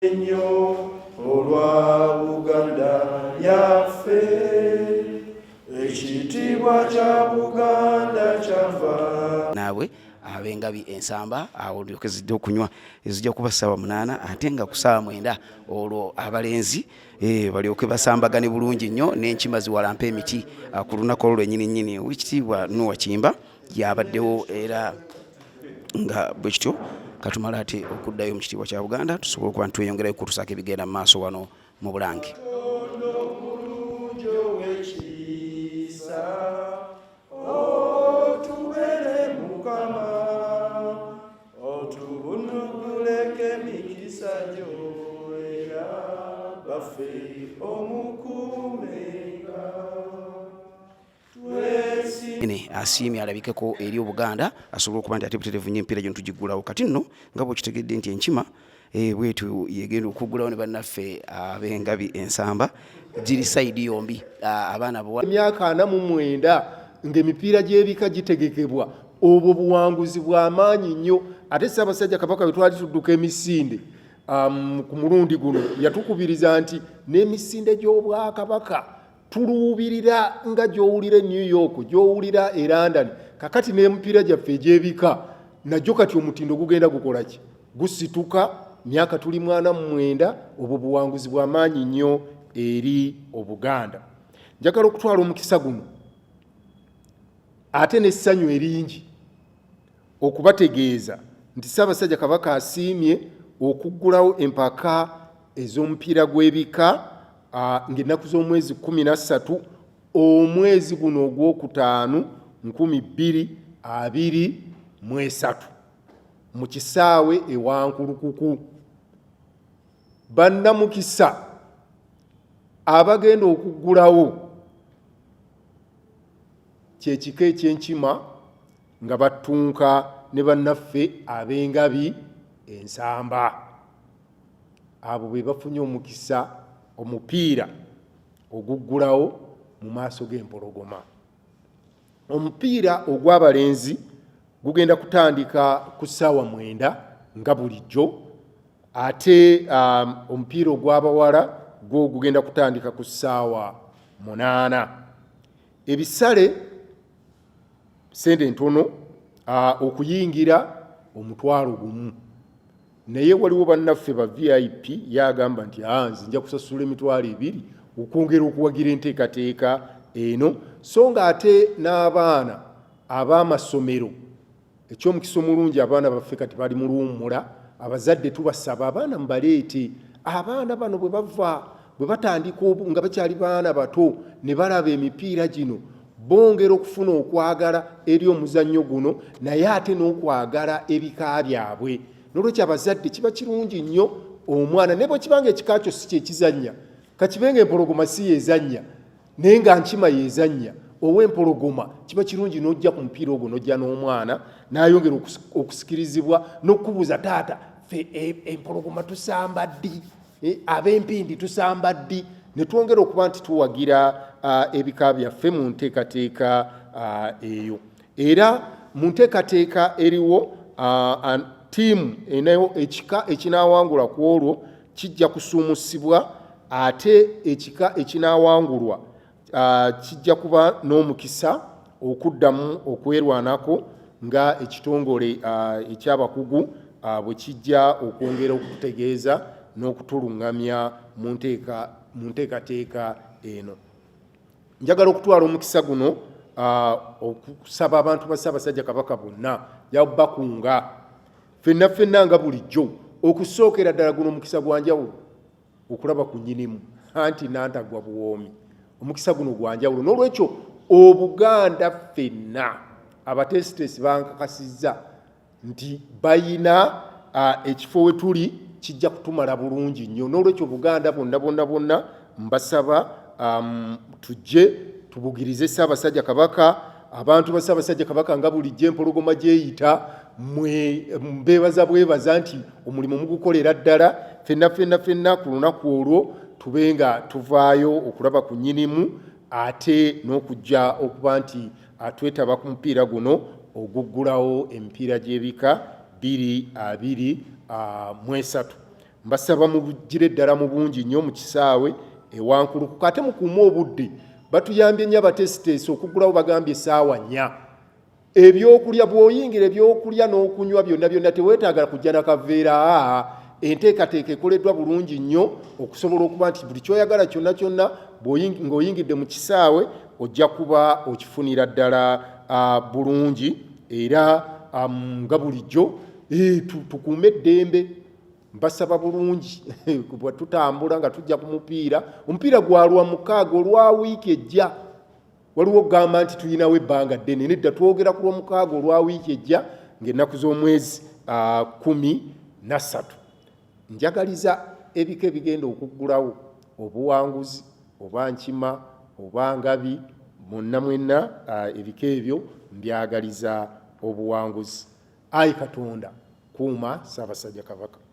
Ennyo olwa Buganda yaffe, ekitiibwa kya Buganda kyava. Naabwe abengabi ensamba awo ndyoke zidde okunywa ezijja kuba ssaawa 8 ate nga ku ssaawa 9 olwo abalenzi balyoke basambagane bulungi nnyo n'enkima ziwalampa emiti ku lunaku olwo lwennyini Oweekitiibwa Noah Kimba yabaddewo era nga bwe kityo katumala ate okuddayo mu kitiibwa kya Buganda tusobole okuba ntweyongerayo kutusaako ebigenda mu maaso wano mu Bulange. Asiimye alabikeko eri Obuganda asobole okuba nti ate butereevu nnyo empiira gino tugiggulawo kati nno nga bwekitegedde nti enkima bwetu yegenda okuggulawo ne bannaffe ab'engabi ensamba giri sayidi yombi abaana bawala emyaka 49 ng'emipiira gy'ebika gitegekebwa obwo buwanguzi bw'amaanyi nnyo ate Ssaabasajja Kabaka bwe twali tudduka emisinde ku mulundi guno yatukubiriza nti n'emisinde gy'Obwakabaka tuluubirira nga gy'owulira e New York gy'owulira e London kakati n'emipiira gyaffe egy'ebika najjo kati omutindo gugenda gukola ki gusituka myaka tuli 49 obwo buwanguzi bw'amaanyi nnyo eri Obuganda. Njagala okutwala omukisa guno ate n'essanyu eringi okubategeeza nti Ssaabasajja Kabaka asiimye okuggulawo empaka ez'omupiira gw'ebika ng'ennaku z'omwezi 13 omwezi guno ogwokutaano 2023 mu kisaawe e Wankulukuku. Bannamukisa abagenda okuggulawo kyekika eky'enkima nga battunka ne bannaffe ab'engabi ensamba. Abo be bafunye omukisa omupiira oguggulawo mu maaso g'empologoma. Omupiira ogw'abalenzi gugenda kutandika ku ssaawa 9 nga bulijjo ate omupiira ogw'abawala gwo gugenda kutandika ku ssaawa 8. Ebisale sente ntono okuyingira $1,000 naye waliwo bannaffe ba VIP yagamba nti nze nja kusasula $200 okwongera okuwagira enteekateeka eno so nga ate n'abaana ab'amasomero ekyomukisa omulungi abaana baffe kati bali mu luwummula abazadde tubasaba abaana mubaleete abaana bano bwe batandika nga bakyali baana bato ne balaba emipiira gino bongera okufuna okwagala eri omuzannyo guno naye ate n'okwagala ebika byabwe. N'olwekyo abazadde kiba kirungi nnyo omwana ne bwe kibanga ekika kyo si kyekizannya kakibenga empologoma si yezannya naye nga nkima yezannya ow'empologoma kiba kirungi n'ojja ku mupiira ogwo n'ojja n'omwana n'ayongera okusikirizibwa n'okubuuza taata ffe empologoma tusamba ddi ab'empindi tusamba ddi ne twongera okuba nti tuwagira ebika byaffe mu nteekateeka eyo. Era mu nteekateeka eriwo tiimu enayo ekika ekinaawangulwa ku olwo kijja kusuumusibwa ate ekika ekinaawangulwa kijja kuba n'omukisa okuddamu okwerwanako nga ekitongole ekyabakugu bwe kijja okwongera okutegeeza n'okutuluŋŋamya mu nteekateeka eno. Njagala okutwala omukisa guno okusaba abantu ba Ssaabasajja Kabaka bonna yabakunga ffenna nga bulijjo okusookera ddala guno omukisa gwa njawulo okulaba ku nnyinimu anti nantagwa buwoomi. Omukisa guno gwa njawulo n'olwekyo Obuganda ffenna abateesiteesi bankakasizza nti bayina ekifo we tuli kijja kutumala bulungi nnyo. N'olwekyo Obuganda bonna mbasaba tujje tubugirize Ssaabasajja Kabaka abantu ba Ssaabasajja Kabaka nga bulijjo empologoma gyeyita mbeebaza bwebaza nti omulimu mugukolera ddala ffenna ku lunaku olwo tube nga tuvaayo okulaba ku nnyinimu ate n'okujja okuba nti twetaba ku mupiira guno oguggulawo emipiira gy'ebika 2023. mbasaba mubugire ddala mu bungi nnyo mu kisaawe ewankulukuku ate mukuuma obudde batuyambye nnyo abatesiteesi okugulawo bagambye essaawa 4 ebyokulya bw'oyingira ebyokulya n'okunywa byonna teweetaaga kujja na kaveera enteekateeka ekoleddwa bulungi nnyo okusobola okuba nti buli kyoyagala kyonna ng'oyingidde mu kisaawe ojja kuba okifunira ddala bulungi era nga bulijjo tukuume eddembe mbasaba bulungi bwe tutambula nga tujja ku omupiira gwalwa 6 olwa wiiki ejja waliwo gamba nti tulinawo ebbanga ddene nedda twogera ku lw'omukaaga olwa wiiki ejja ng'ennaku z'omwezi 13 njagaliza ebika ebigenda okuggulawo obuwanguzi oba nkima oba ngabi mwonna mwenna ebika ebyo mbyagaliza obuwanguzi. Ayi Katonda kuuma Ssaabasajja Kabaka.